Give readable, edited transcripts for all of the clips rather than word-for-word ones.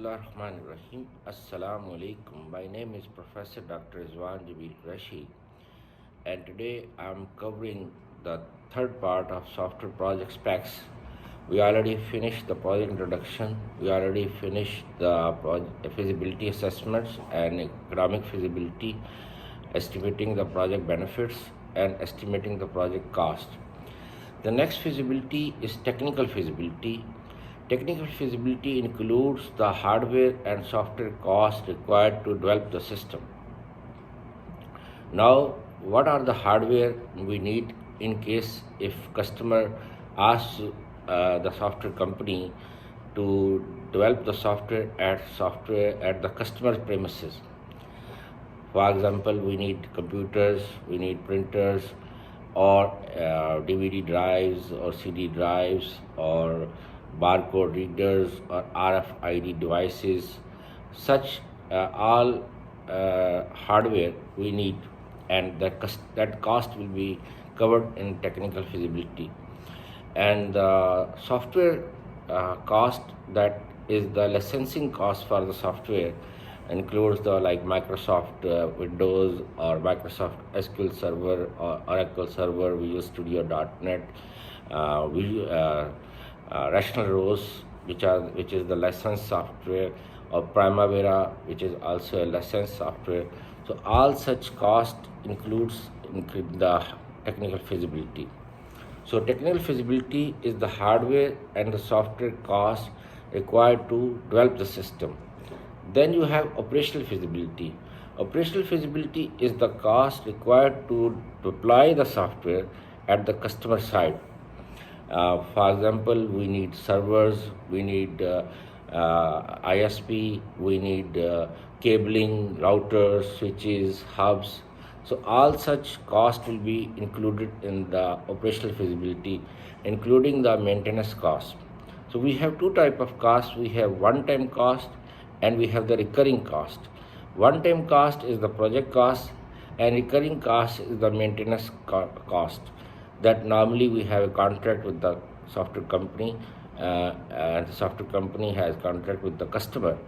Bismillahirrahmanirrahim. Assalamu alaikum. My name is Professor Dr. Rizwan Jabil Qureshi, and today I'm covering the third part of software project specs. We already finished the project introduction, we already finished the feasibility assessments and economic feasibility, estimating the project benefits, and estimating the project cost. The next feasibility is technical feasibility. Technical feasibility includes the hardware and software costs required to develop the system. Now, what are the hardware we need in case if customer asks the software company to develop the software at the customer's premises? For example, we need computers, we need printers, or DVD drives, or CD drives, or barcode readers, or RFID devices. Such all hardware we need, and that cost will be covered in technical feasibility. And the software cost, that is the licensing cost for the software, includes the like Microsoft Windows, or Microsoft SQL Server, or Oracle Server, Visual Studio .NET, Rational Rose, which is the licensed software, or Primavera, which is also a licensed software. So all such cost includes the technical feasibility. So technical feasibility is the hardware and the software cost required to develop the system. Then you have operational feasibility. Operational feasibility is the cost required to deploy the software at the customer side. For example, we need servers, we need ISP, we need cabling, routers, switches, hubs. So all such cost will be included in the operational feasibility, including the maintenance cost. So we have two type of costs. We have one-time cost and we have the recurring cost. One-time cost is the project cost, and recurring cost is the maintenance cost. That normally we have a contract with the software company, and the software company has contract with the customer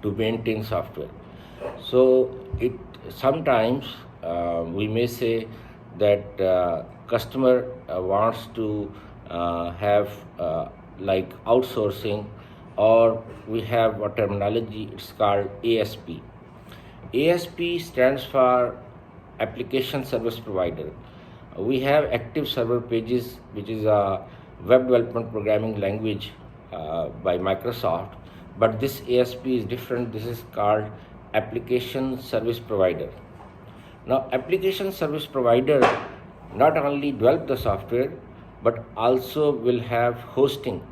to maintain software. So it sometimes we may say that customer wants to have like outsourcing, or we have a terminology, it's called ASP. ASP stands for Application Service Provider. We have Active Server Pages, which is a web development programming language by Microsoft, but this ASP is different. This is called Application Service Provider. Now, Application Service Provider not only develop the software, but also will have hosting.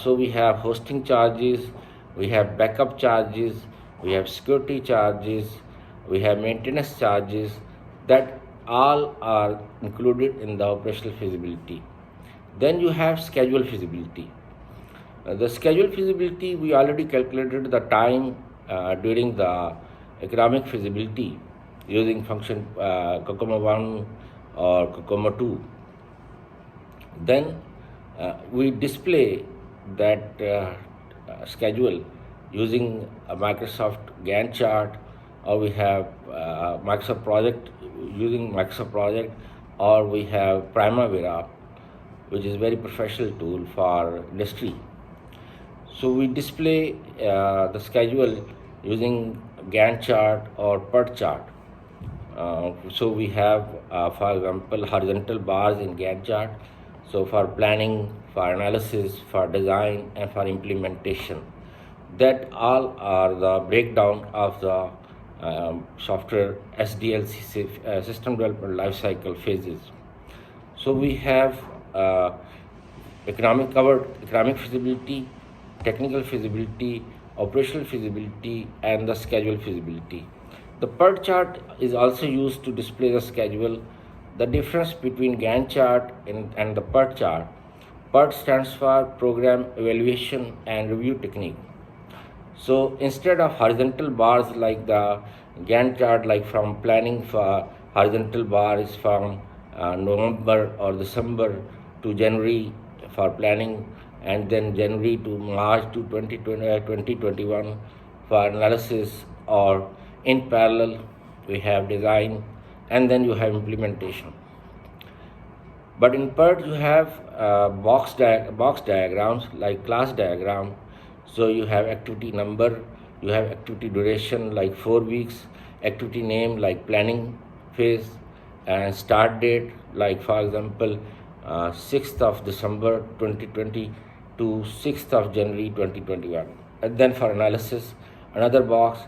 So we have hosting charges, we have backup charges, we have security charges, we have maintenance charges. That all are included in the operational feasibility. Then you have schedule feasibility. The schedule feasibility, we already calculated the time during the economic feasibility using function COCOMO 1 or COCOMO 2. Then we display that schedule using a Microsoft Gantt chart, or we have Microsoft Project, using Microsoft Project, or we have Primavera, which is a very professional tool for industry. So we display the schedule using Gantt chart or PERT chart. So we have, for example, horizontal bars in Gantt chart. So for planning, for analysis, for design, and for implementation. That all are the breakdown of the software SDLC, system development lifecycle phases. So we have economic feasibility, technical feasibility, operational feasibility, and the schedule feasibility. The PERT chart is also used to display the schedule. The difference between Gantt chart and the PERT chart: PERT stands for Program Evaluation and Review Technique. So instead of horizontal bars like the Gantt chart, like from planning, for horizontal bar is from November or December to January for planning, and then January to March to 2021 for analysis, or in parallel we have design and then you have implementation. But in PERT, you have box diagrams like class diagram. So you have activity number, you have activity duration like 4 weeks, activity name like planning phase, and start date like, for example, 6th of December 2020 to 6th of January 2021. And then for analysis, another box.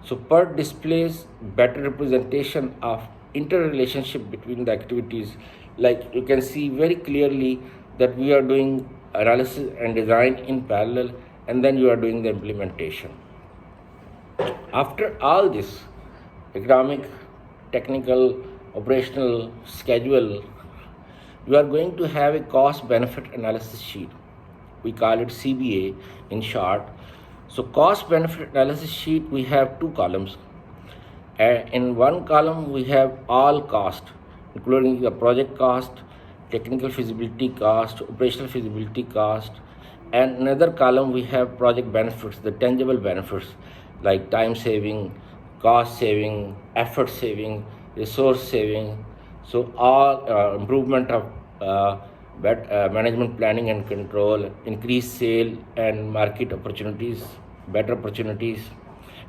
So PERT displays better representation of interrelationship between the activities. Like you can see very clearly that we are doing analysis and design in parallel, and then you are doing the implementation. After all this, economic, technical, operational, schedule, you are going to have a cost benefit analysis sheet. We call it CBA in short. So cost benefit analysis sheet, we have two columns. In one column we have all cost, including the project cost, technical feasibility cost, operational feasibility cost, and another column we have project benefits, the tangible benefits like time saving, cost saving, effort saving, resource saving. So all improvement of management planning and control, increased sale and market opportunities, better opportunities,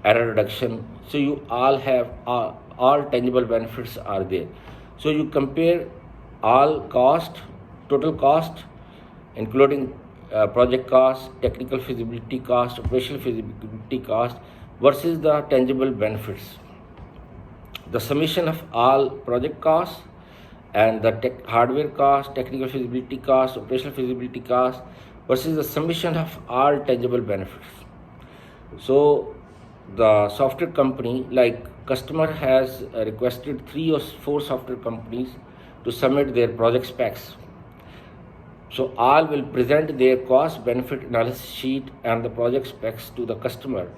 error reduction. So you all have all tangible benefits are there. So you compare all cost, total cost, including project cost, technical feasibility cost, operational feasibility cost versus the tangible benefits. The summation of all project costs and the hardware cost, technical feasibility cost, operational feasibility cost versus the summation of all tangible benefits. So the software company, like customer has requested 3 or 4 software companies to submit their project specs. So all will present their cost benefit analysis sheet and the project specs to the customer.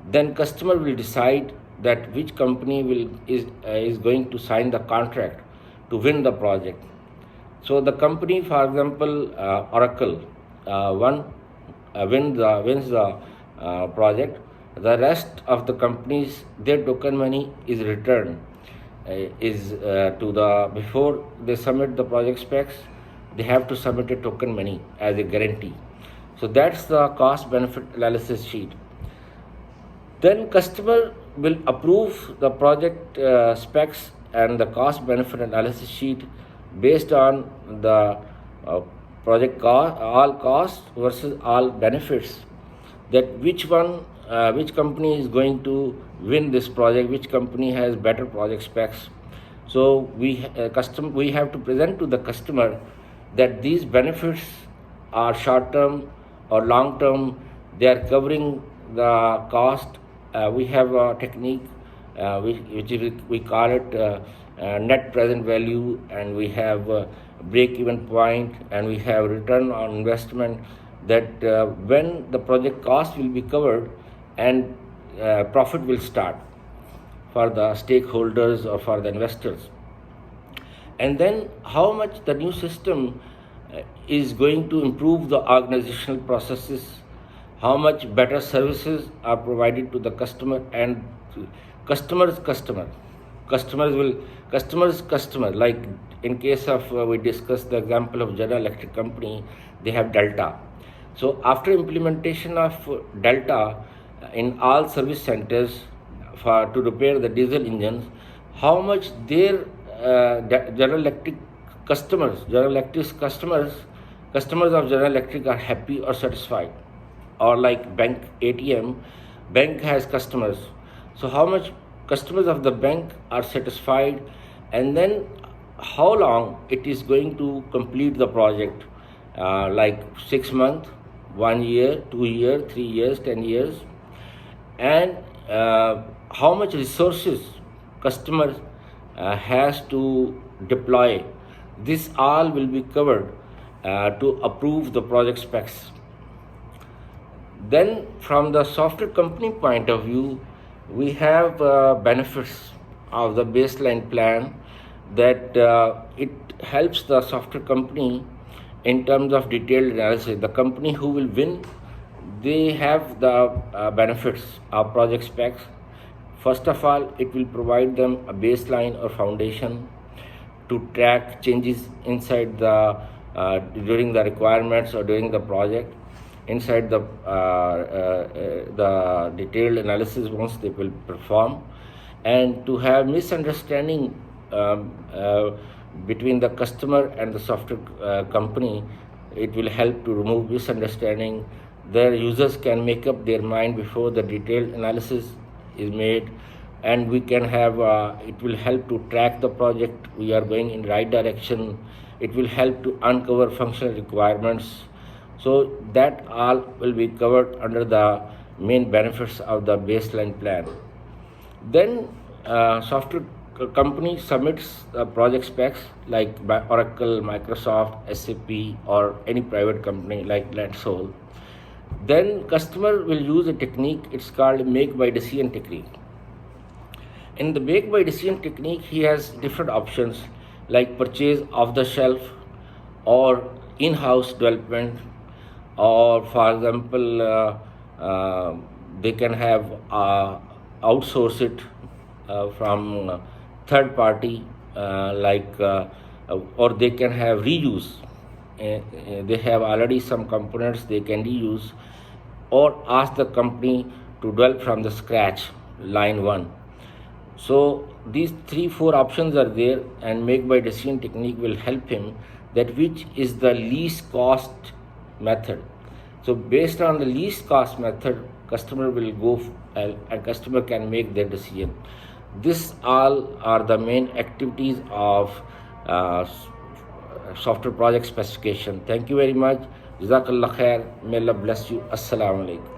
Then customer will decide that which company is going to sign the contract to win the project. So the company, for example, Oracle, wins the project. The rest of the companies, their token money is returned before they submit the project specs, they have to submit a token money as a guarantee. So that's the cost benefit analysis sheet. Then customer will approve the project specs and the cost benefit analysis sheet based on the project cost, all costs versus all benefits, that which company is going to win this project, which company has better project specs. So we have to present to the customer that these benefits are short term or long term, they are covering the cost. We have a technique we call it net present value, and we have break even point, and we have return on investment, that when the project cost will be covered and profit will start for the stakeholders or for the investors. And then how much the new system is going to improve the organizational processes, how much better services are provided to the customer and customer's customer. Like in case of we discussed the example of General Electric company, they have Delta. So after implementation of Delta in all service centers to repair the diesel engines, how much their General Electric customers of General Electric are happy or satisfied. Or like bank ATM, bank has customers. So how much customers of the bank are satisfied, and then how long it is going to complete the project, like 6 months, 1 year, 2 years, 3 years, 10 years, and how much resources customer has to deploy. This all will be covered to approve the project specs. Then from the software company point of view, we have benefits of the baseline plan, that it helps the software company in terms of detailed analysis. The company who will win, they have the benefits of project specs. First of all, it will provide them a baseline or foundation to track changes inside the during the requirements or during the project. Inside the detailed analysis once they will perform, and to have misunderstanding between the customer and the software company, it will help to remove misunderstanding. Their users can make up their mind before the detailed analysis is made, and we can have it will help to track the project we are going in right direction. It will help to uncover functional requirements. So that all will be covered under the main benefits of the baseline plan. Then software company submits project specs like by Oracle, Microsoft, SAP, or any private company like Lansol. Then customer will use a technique, it's called make by decision technique. In the make by decision technique, he has different options like purchase off the shelf or in-house development, or for example they can have outsource it from third party or they can have reuse. They have already some components they can reuse, or ask the company to develop from the scratch line one. So these 3-4 options are there, and make by decision technique will help him that which is the least cost method. So based on the least cost method, customer will go and customer can make their decision. This all are the main activities of software project specification. Thank you very much. Jazakallah khair. May Allah bless you. Assalamu alaikum.